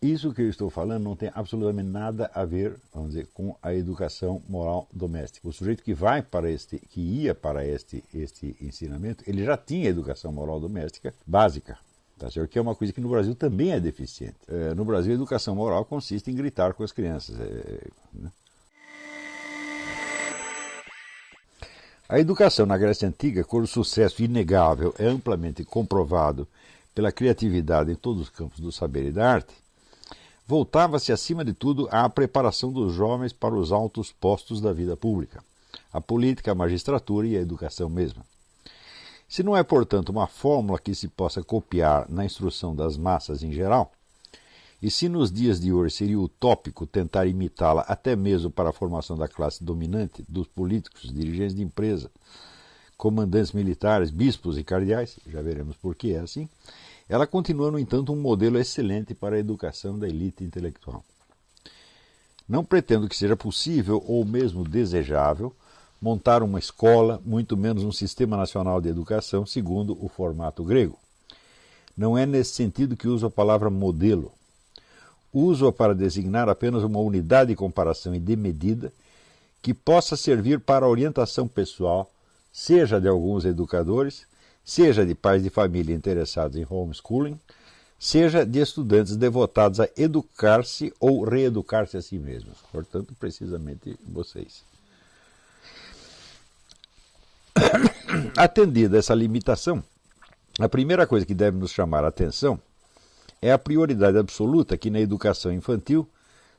Isso que eu estou falando não tem absolutamente nada a ver, vamos dizer, com a educação moral doméstica. O sujeito que ia para este ensinamento, ele já tinha educação moral doméstica básica, tá certo? Que é uma coisa que no Brasil também é deficiente. No Brasil, a educação moral consiste em gritar com as crianças. Né? A educação na Grécia Antiga, cujo sucesso inegável é amplamente comprovado pela criatividade em todos os campos do saber e da arte, voltava-se, acima de tudo, à preparação dos jovens para os altos postos da vida pública, a política, a magistratura e a educação mesma. Se não é, portanto, uma fórmula que se possa copiar na instrução das massas em geral, e se nos dias de hoje seria utópico tentar imitá-la até mesmo para a formação da classe dominante, dos políticos, dirigentes de empresa, comandantes militares, bispos e cardeais, já veremos por que é assim, ela continua, no entanto, um modelo excelente para a educação da elite intelectual. Não pretendo que seja possível, ou mesmo desejável, montar uma escola, muito menos um sistema nacional de educação, segundo o formato grego. Não é nesse sentido que uso a palavra modelo. Uso-a para designar apenas uma unidade de comparação e de medida que possa servir para a orientação pessoal, seja de alguns educadores, seja de pais de família interessados em homeschooling, seja de estudantes devotados a educar-se ou reeducar-se a si mesmos. Portanto, precisamente vocês. Atendida essa limitação, a primeira coisa que deve nos chamar a atenção é a prioridade absoluta que na educação infantil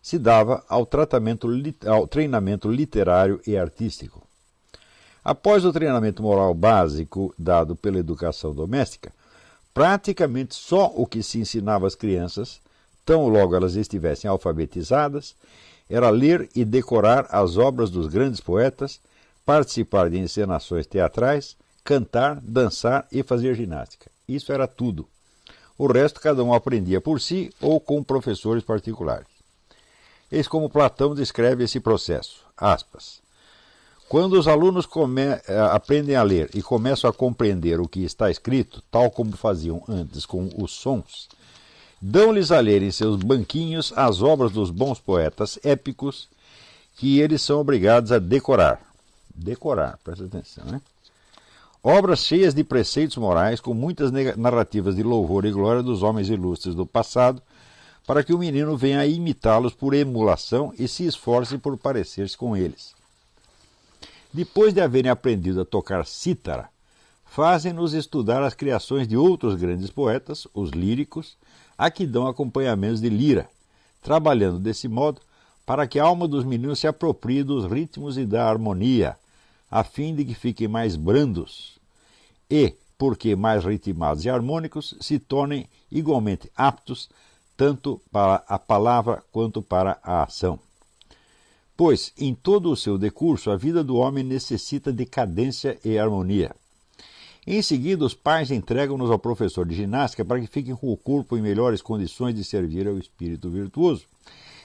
se dava ao treinamento literário e artístico. Após o treinamento moral básico dado pela educação doméstica, praticamente só o que se ensinava às crianças, tão logo elas estivessem alfabetizadas, era ler e decorar as obras dos grandes poetas, participar de encenações teatrais, cantar, dançar e fazer ginástica. Isso era tudo. O resto cada um aprendia por si ou com professores particulares. Eis como Platão descreve esse processo, aspas. Quando os alunos aprendem a ler e começam a compreender o que está escrito, tal como faziam antes com os sons, dão-lhes a ler em seus banquinhos as obras dos bons poetas épicos que eles são obrigados a decorar. Decorar, presta atenção, né? Obras cheias de preceitos morais, com muitas narrativas de louvor e glória dos homens ilustres do passado, para que o menino venha a imitá-los por emulação e se esforce por parecer-se com eles. Depois de haverem aprendido a tocar cítara, fazem-nos estudar as criações de outros grandes poetas, os líricos, a que dão acompanhamentos de lira, trabalhando desse modo para que a alma dos meninos se aproprie dos ritmos e da harmonia, a fim de que fiquem mais brandos e, porque mais ritmados e harmônicos, se tornem igualmente aptos tanto para a palavra quanto para a ação. Pois, em todo o seu decurso, a vida do homem necessita de cadência e harmonia. Em seguida, os pais entregam-nos ao professor de ginástica para que fiquem com o corpo em melhores condições de servir ao espírito virtuoso,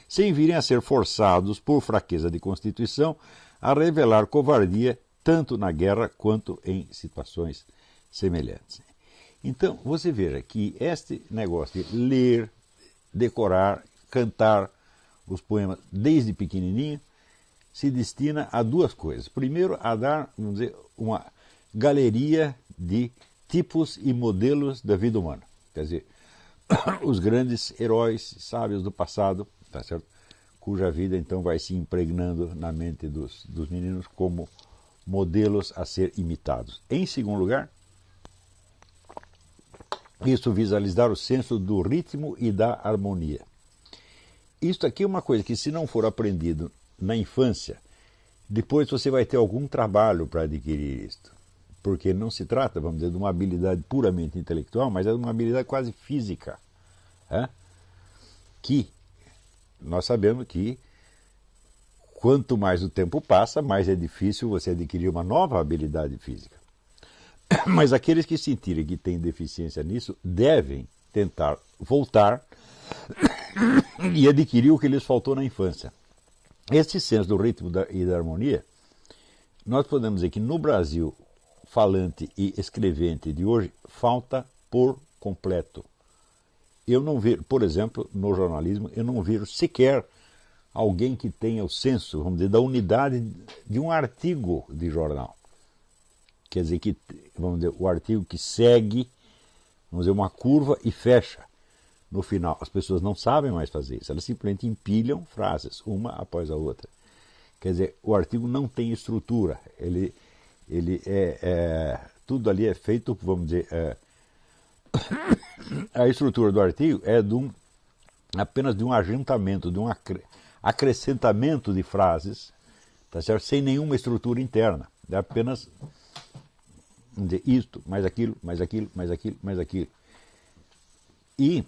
sem virem a ser forçados, por fraqueza de constituição, a revelar covardia tanto na guerra quanto em situações semelhantes. Então, você veja que este negócio de ler, decorar, cantar os poemas desde pequenininho, se destina a duas coisas. Primeiro, a dar, vamos dizer, uma galeria de tipos e modelos da vida humana. Quer dizer, os grandes heróis sábios do passado, tá certo? Cuja vida então vai se impregnando na mente dos meninos como modelos a ser imitados. Em segundo lugar, isso visa lhes dar o senso do ritmo e da harmonia. Isto aqui é uma coisa que, se não for aprendido na infância, depois você vai ter algum trabalho para adquirir isto. Porque não se trata, vamos dizer, de uma habilidade puramente intelectual, mas é de uma habilidade quase física. Que nós sabemos que quanto mais o tempo passa, mais é difícil você adquirir uma nova habilidade física. Mas aqueles que sentirem que têm deficiência nisso devem tentar voltar e adquirir o que lhes faltou na infância. Esse senso do ritmo e da harmonia, nós podemos dizer que no Brasil falante e escrevente de hoje falta por completo. Eu não vejo, por exemplo, no jornalismo, eu não vejo sequer alguém que tenha o senso, vamos dizer, da unidade de um artigo de jornal. Quer dizer, que, vamos dizer, o artigo que segue, vamos dizer, uma curva e fecha. No final, as pessoas não sabem mais fazer isso, elas simplesmente empilham frases, uma após a outra. Quer dizer, o artigo não tem estrutura, tudo ali é feito, vamos dizer, a estrutura do artigo é apenas de um ajuntamento, de um acrescentamento de frases, tá certo? Sem nenhuma estrutura interna. É apenas, vamos dizer, isto, mais aquilo, mais aquilo, mais aquilo, mais aquilo. E,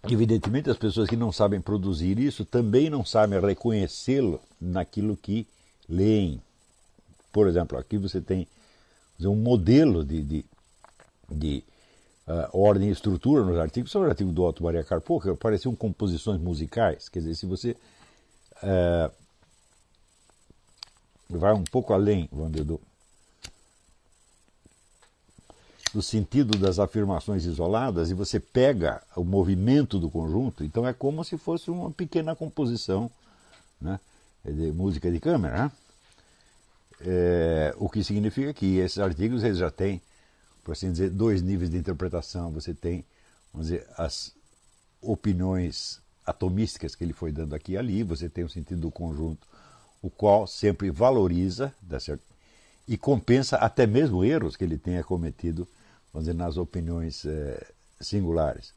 evidentemente, as pessoas que não sabem produzir isso também não sabem reconhecê-lo naquilo que leem. Por exemplo, aqui você tem um modelo de ordem e estrutura nos artigos. Sobre o artigo do Otto Maria Carpo, que pareciam composições musicais. Quer dizer, se você vai um pouco além, vamos dizer, do sentido das afirmações isoladas, e você pega o movimento do conjunto, então é como se fosse uma pequena composição, né, de música de câmara, né? O que significa que esses artigos eles já têm, por assim dizer, dois níveis de interpretação. Você tem, vamos dizer, as opiniões atomísticas que ele foi dando aqui e ali, você tem o sentido do conjunto, o qual sempre valoriza, dá certo? E compensa até mesmo erros que ele tenha cometido, vamos dizer, nas opiniões singulares.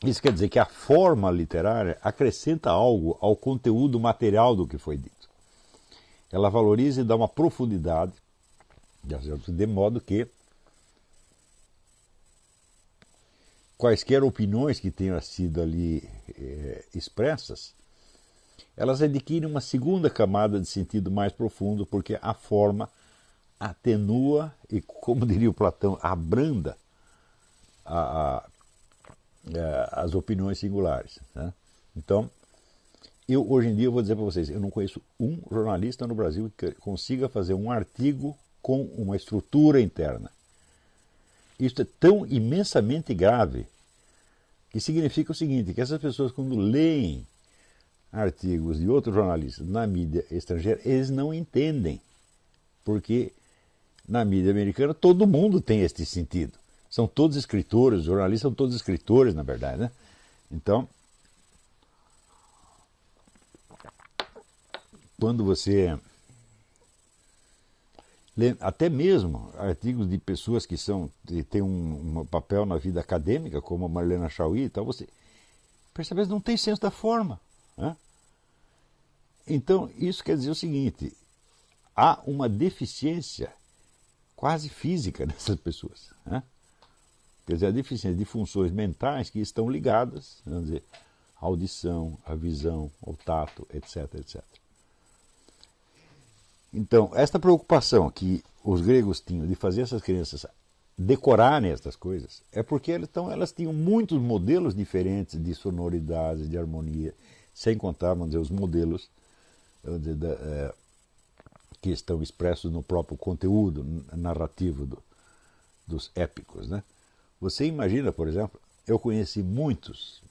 Isso quer dizer que a forma literária acrescenta algo ao conteúdo material do que foi dito. Ela valoriza e dá uma profundidade, de modo que quaisquer opiniões que tenham sido ali expressas, elas adquirem uma segunda camada de sentido mais profundo, porque a forma atenua e, como diria o Platão, abranda as opiniões singulares, né? Então, hoje em dia, eu vou dizer para vocês, eu não conheço um jornalista no Brasil que consiga fazer um artigo com uma estrutura interna. Isso é tão imensamente grave que significa o seguinte, que essas pessoas, quando leem artigos de outros jornalistas na mídia estrangeira, eles não entendem, porque na mídia americana todo mundo tem este sentido. São todos escritores, os jornalistas são todos escritores, na verdade, né? Então, quando você lê até mesmo artigos de pessoas que têm um papel na vida acadêmica, como a Marlene Chauí e tal, você percebe que não tem senso da forma, né? Então, isso quer dizer o seguinte, há uma deficiência quase física nessas pessoas, né? Quer dizer, a deficiência de funções mentais que estão ligadas, vamos dizer, à audição, à visão, ao tato, etc, etc. Então, esta preocupação que os gregos tinham de fazer essas crianças decorarem estas coisas é porque elas tinham muitos modelos diferentes de sonoridade, de harmonia, sem contar, vamos dizer, os modelos que estão expressos no próprio conteúdo narrativo dos épicos, né? Você imagina, por exemplo, eu conheci muitos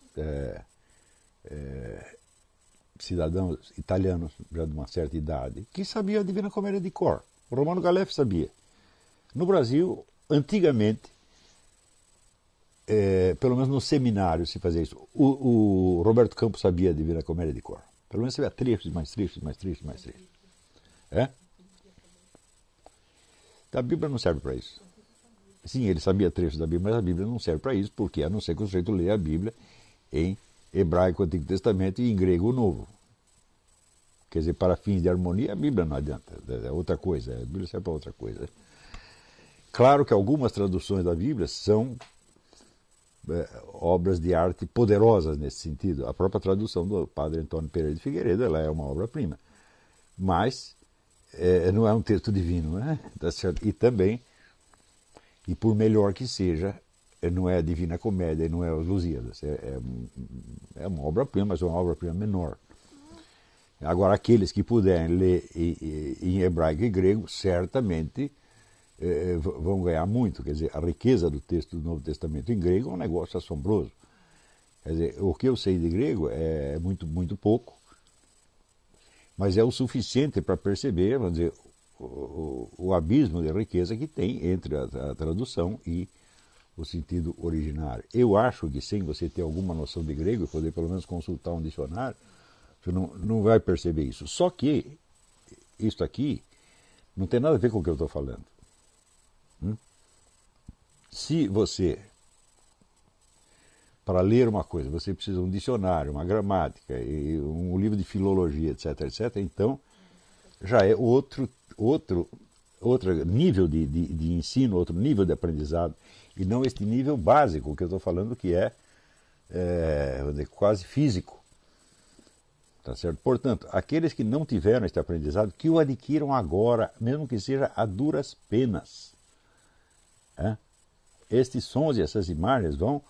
cidadãos italianos, já de uma certa idade, que sabiam a Divina Comédia de cor. O Romano Galef sabia. No Brasil, antigamente, pelo menos no seminário se fazia isso. O Roberto Campos sabia a Divina Comédia de cor. Pelo menos sabia trechos, mais trechos, mais trechos, mais trechos. A Bíblia não serve para isso. Sim, ele sabia trechos da Bíblia, mas a Bíblia não serve para isso, porque a não ser que o sujeito leia a Bíblia em hebraico, Antigo Testamento e em grego Novo. Quer dizer, para fins de harmonia, a Bíblia não adianta, é outra coisa, a Bíblia serve para outra coisa. Claro que algumas traduções da Bíblia são obras de arte poderosas nesse sentido. A própria tradução do padre Antônio Pereira de Figueiredo, ela é uma obra-prima. Mas não é um texto divino, né? Tá certo? E também, e por melhor que seja, não é a Divina Comédia, não é os Lusíadas. É uma obra-prima, mas é uma obra-prima menor. Agora, aqueles que puderem ler em hebraico e grego, certamente vão ganhar muito. Quer dizer, a riqueza do texto do Novo Testamento em grego é um negócio assombroso. Quer dizer, o que eu sei de grego é muito, muito pouco, mas é o suficiente para perceber, vamos dizer, o abismo de riqueza que tem entre a tradução e o sentido originário. Eu acho que sem você ter alguma noção de grego e poder pelo menos consultar um dicionário, você não vai perceber isso. Só que isso aqui não tem nada a ver com o que eu estou falando. Se você, para ler uma coisa, você precisa de um dicionário, uma gramática, e um livro de filologia, etc., etc., então já é outro nível de ensino, outro nível de aprendizado, e não este nível básico que eu estou falando, que é quase físico. Tá certo? Portanto, aqueles que não tiveram este aprendizado, que o adquiram agora, mesmo que seja a duras penas. Estes sons e essas imagens vão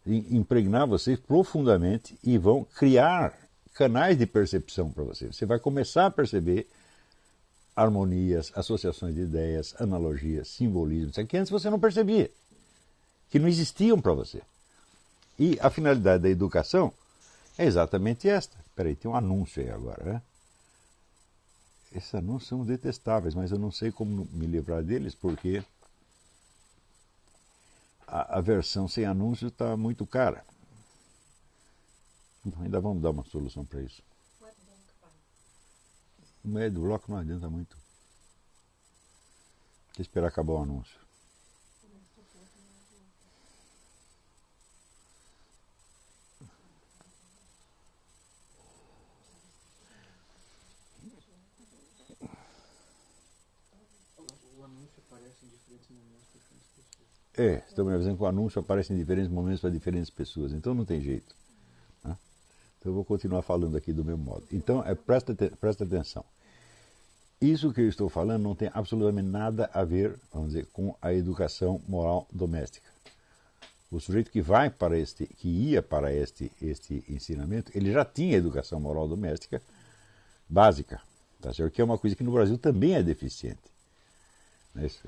impregnar vocês profundamente e vão criar canais de percepção para você. Você vai começar a perceber harmonias, associações de ideias, analogias, simbolismos, que antes você não percebia, que não existiam para você. E a finalidade da educação é exatamente esta. Espera aí, tem um anúncio aí agora, né? Esses anúncios são detestáveis, mas eu não sei como me livrar deles, porque a versão sem anúncio está muito cara. Então, ainda vamos dar uma solução para isso. O meio do bloco não adianta muito. Tem que esperar acabar o anúncio. O anúncio aparece em diferentes momentos para diferentes pessoas. Estamos avisando que o anúncio aparece em diferentes momentos para diferentes pessoas, então não tem jeito. Né? Então eu vou continuar falando aqui do mesmo modo. Então, presta atenção. Isso que eu estou falando não tem absolutamente nada a ver, vamos dizer, com a educação moral doméstica. O sujeito que ia para este ensinamento, ele já tinha educação moral doméstica básica, tá certo? Que é uma coisa que no Brasil também é deficiente.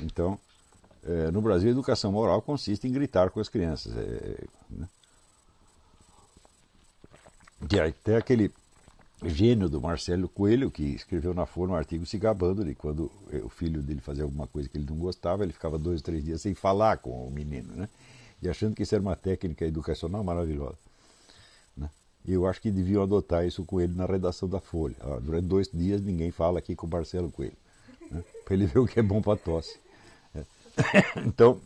Então, no Brasil, a educação moral consiste em gritar com as crianças. Né? Até aquele gênio do Marcelo Coelho, que escreveu na Folha um artigo se gabando de quando o filho dele fazia alguma coisa que ele não gostava, ele ficava 2 ou 3 dias sem falar com o menino, né? E achando que isso era uma técnica educacional maravilhosa. Né? E eu acho que deviam adotar isso com ele na redação da Folha. Durante 2 dias ninguém fala aqui com o Marcelo Coelho. Né? Para ele ver o que é bom para a tosse. Então,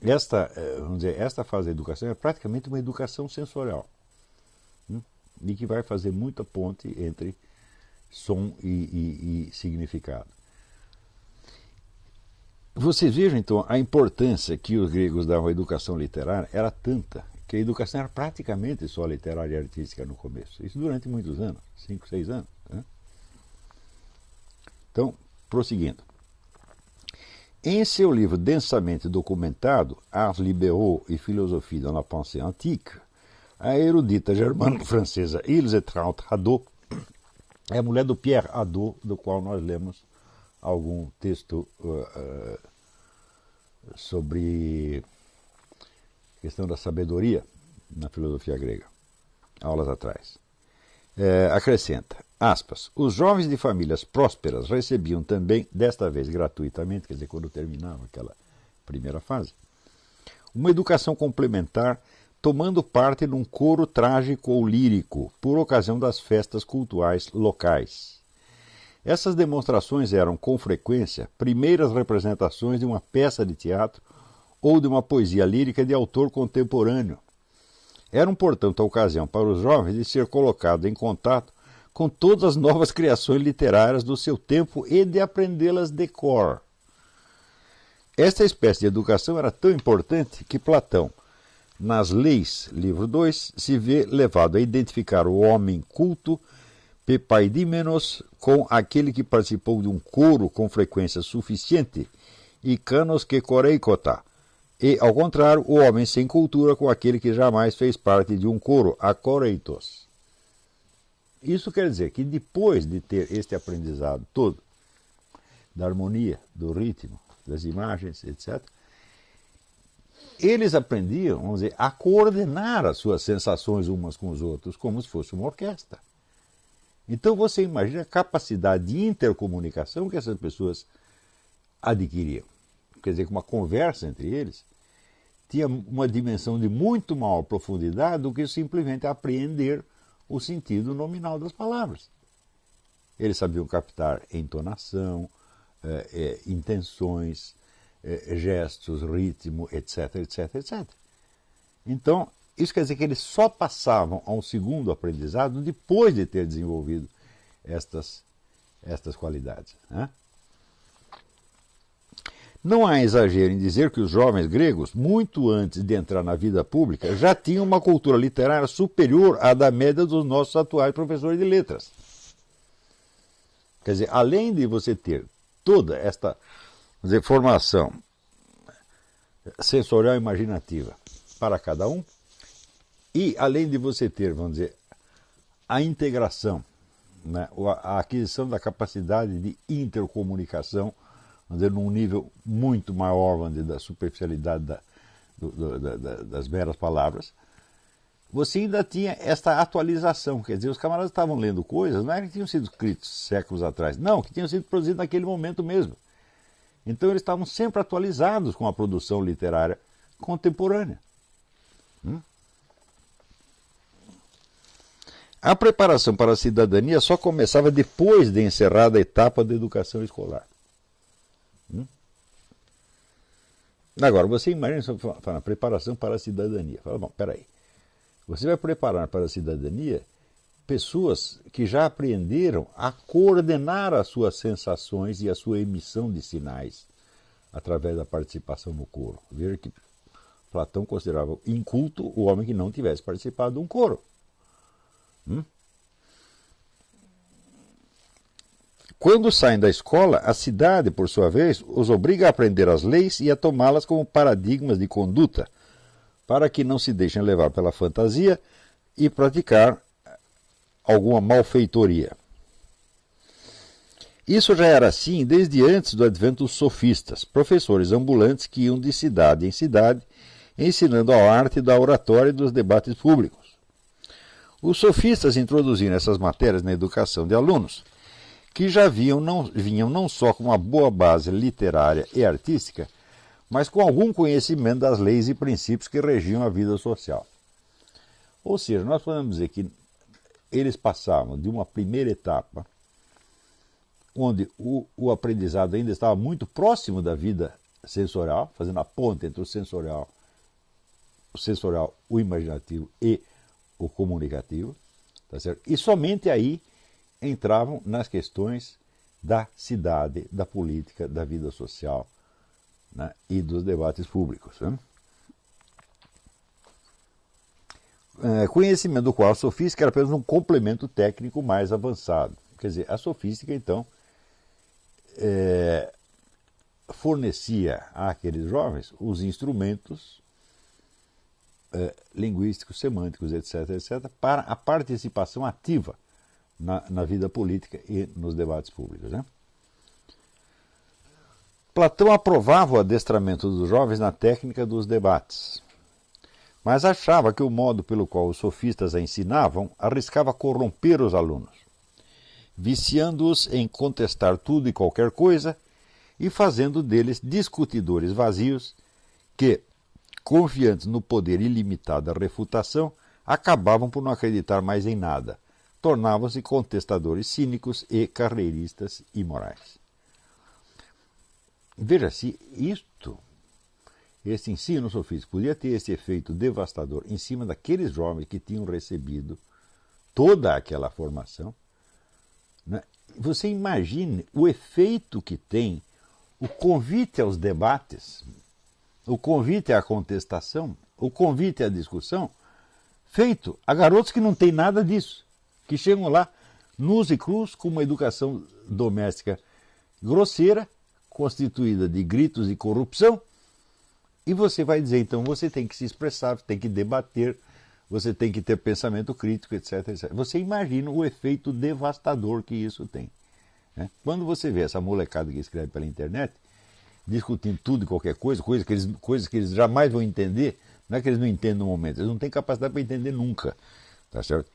esta fase da educação é praticamente uma educação sensorial, né? E que vai fazer muita ponte entre som e significado. Vocês vejam então a importância que os gregos davam à educação literária era tanta que a educação era praticamente só literária e artística no começo. Isso durante muitos anos, 5, 6 anos. Né? Então, prosseguindo. Em seu livro densamente documentado, Ars libéraux et philosophie dans la pensée antique, a erudita germano-francesa Ilse Traut-Hadot é a mulher do Pierre Hadot, do qual nós lemos algum texto sobre a questão da sabedoria na filosofia grega, aulas atrás. Acrescenta, aspas, os jovens de famílias prósperas recebiam também, desta vez gratuitamente, quer dizer, quando terminava aquela primeira fase, uma educação complementar tomando parte num coro trágico ou lírico por ocasião das festas cultuais locais. Essas demonstrações eram, com frequência, primeiras representações de uma peça de teatro ou de uma poesia lírica de autor contemporâneo. Eram, portanto, a ocasião para os jovens de ser colocados em contato com todas as novas criações literárias do seu tempo e de aprendê-las de cor. Esta espécie de educação era tão importante que Platão, nas Leis, livro 2, se vê levado a identificar o homem culto, pepaidímenos, com aquele que participou de um coro com frequência suficiente, e canos que coreikota, e, ao contrário, o homem sem cultura com aquele que jamais fez parte de um coro, acoreitos. Isso quer dizer que depois de ter este aprendizado todo, da harmonia, do ritmo, das imagens, etc., eles aprendiam, vamos dizer, a coordenar as suas sensações umas com os outros, como se fosse uma orquestra. Então você imagina a capacidade de intercomunicação que essas pessoas adquiriam. Quer dizer, que uma conversa entre eles tinha uma dimensão de muito maior profundidade do que simplesmente apreender o sentido nominal das palavras. Eles sabiam captar entonação, intenções, gestos, ritmo, etc, etc, etc. Então, isso quer dizer que eles só passavam a um segundo aprendizado depois de ter desenvolvido estas qualidades, né? Não há exagero em dizer que os jovens gregos, muito antes de entrar na vida pública, já tinham uma cultura literária superior à da média dos nossos atuais professores de letras. Quer dizer, além de você ter toda esta, vamos dizer, formação sensorial e imaginativa para cada um, e além de você ter, vamos dizer, a integração, né, a aquisição da capacidade de intercomunicação, vamos dizer, num nível muito maior, vamos dizer, da superficialidade das meras palavras, você ainda tinha esta atualização. Quer dizer, os camaradas estavam lendo coisas, não era que tinham sido escritos séculos atrás, não, que tinham sido produzidos naquele momento mesmo. Então eles estavam sempre atualizados com a produção literária contemporânea. A preparação para a cidadania só começava depois de encerrada a etapa da educação escolar. Agora, você imagina, fala, preparação para a cidadania. Fala, bom, peraí. Você vai preparar para a cidadania pessoas que já aprenderam a coordenar as suas sensações e a sua emissão de sinais através da participação no coro. Veja que Platão considerava inculto o homem que não tivesse participado de um coro. Quando saem da escola, a cidade, por sua vez, os obriga a aprender as leis e a tomá-las como paradigmas de conduta, para que não se deixem levar pela fantasia e praticar alguma malfeitoria. Isso já era assim desde antes do advento dos sofistas, professores ambulantes que iam de cidade em cidade, ensinando a arte da oratória e dos debates públicos. Os sofistas introduziram essas matérias na educação de alunos, que já vinham não só com uma boa base literária e artística, mas com algum conhecimento das leis e princípios que regiam a vida social. Ou seja, nós podemos dizer que eles passavam de uma primeira etapa, onde o aprendizado ainda estava muito próximo da vida sensorial, fazendo a ponte entre o sensorial, o imaginativo e o comunicativo, tá certo? E somente aí entravam nas questões da cidade, da política, da vida social, né, e dos debates públicos. Né? Conhecimento do qual a sofística era apenas um complemento técnico mais avançado. Quer dizer, a sofística, então, fornecia àqueles jovens os instrumentos linguísticos, semânticos, etc., etc., para a participação ativa na vida política e nos debates públicos. Né? Platão aprovava o adestramento dos jovens na técnica dos debates, mas achava que o modo pelo qual os sofistas a ensinavam arriscava corromper os alunos, viciando-os em contestar tudo e qualquer coisa e fazendo deles discutidores vazios que, confiantes no poder ilimitado da refutação, acabavam por não acreditar mais em nada, tornavam-se contestadores cínicos e carreiristas imorais. Veja, se esse ensino sofístico podia ter esse efeito devastador em cima daqueles jovens que tinham recebido toda aquela formação, né? Você imagine o efeito que tem o convite aos debates, o convite à contestação, o convite à discussão, feito a garotos que não têm nada disso, que chegam lá nus e crus com uma educação doméstica grosseira, constituída de gritos e corrupção, e você vai dizer, então, você tem que se expressar, tem que debater, você tem que ter pensamento crítico, etc, etc. Você imagina o efeito devastador que isso tem, né? Quando você vê essa molecada que escreve pela internet, discutindo tudo e qualquer coisa, coisas que eles jamais vão entender, não é que eles não entendem no momento, eles não têm capacidade para entender nunca, tá certo?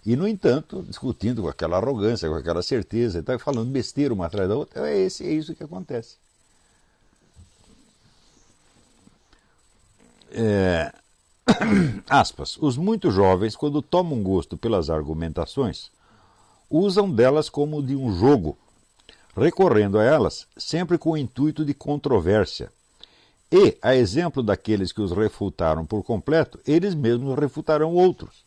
E, no entanto, discutindo com aquela arrogância, com aquela certeza, tá falando besteira uma atrás da outra, é isso que acontece. Aspas, os muito jovens, quando tomam gosto pelas argumentações, usam delas como de um jogo, recorrendo a elas sempre com o intuito de controvérsia. E, a exemplo daqueles que os refutaram por completo, eles mesmos refutarão outros,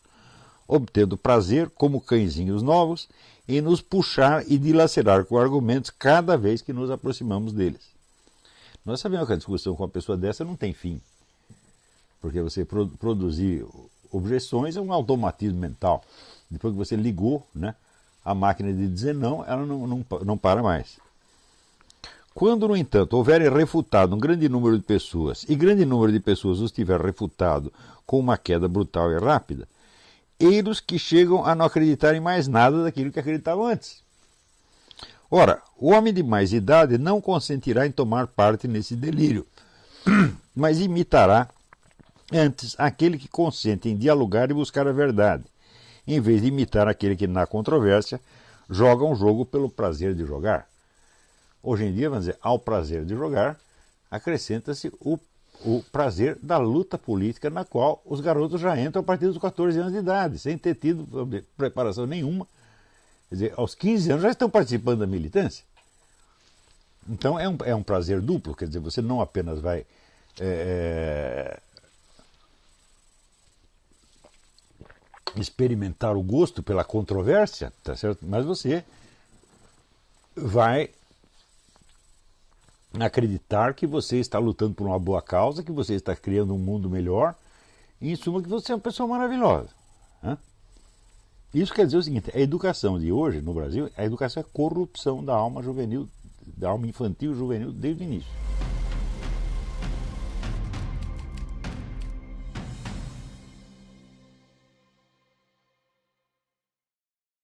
obtendo prazer, como cãezinhos novos, em nos puxar e dilacerar com argumentos cada vez que nos aproximamos deles. Nós sabemos que a discussão com uma pessoa dessa não tem fim, porque você produzir objeções é um automatismo mental. Depois que você ligou, né, a máquina de dizer não, ela não para mais. Quando, no entanto, houverem refutado um grande número de pessoas, e grande número de pessoas os tiver refutado com uma queda brutal e rápida, eis que chegam a não acreditar em mais nada daquilo que acreditavam antes. Ora, o homem de mais idade não consentirá em tomar parte nesse delírio, mas imitará antes aquele que consente em dialogar e buscar a verdade, em vez de imitar aquele que, na controvérsia, joga um jogo pelo prazer de jogar. Hoje em dia, vamos dizer, ao prazer de jogar, acrescenta-se o prazer da luta política na qual os garotos já entram a partir dos 14 anos de idade, sem ter tido preparação nenhuma. Quer dizer, aos 15 anos já estão participando da militância. Então é um prazer duplo, quer dizer, você não apenas vai experimentar o gosto pela controvérsia, tá certo? Mas você vai acreditar que você está lutando por uma boa causa, que você está criando um mundo melhor, e em suma que você é uma pessoa maravilhosa, né? Isso quer dizer o seguinte: a educação de hoje no Brasil, a educação é corrupção da alma juvenil, da alma infantil juvenil desde o início.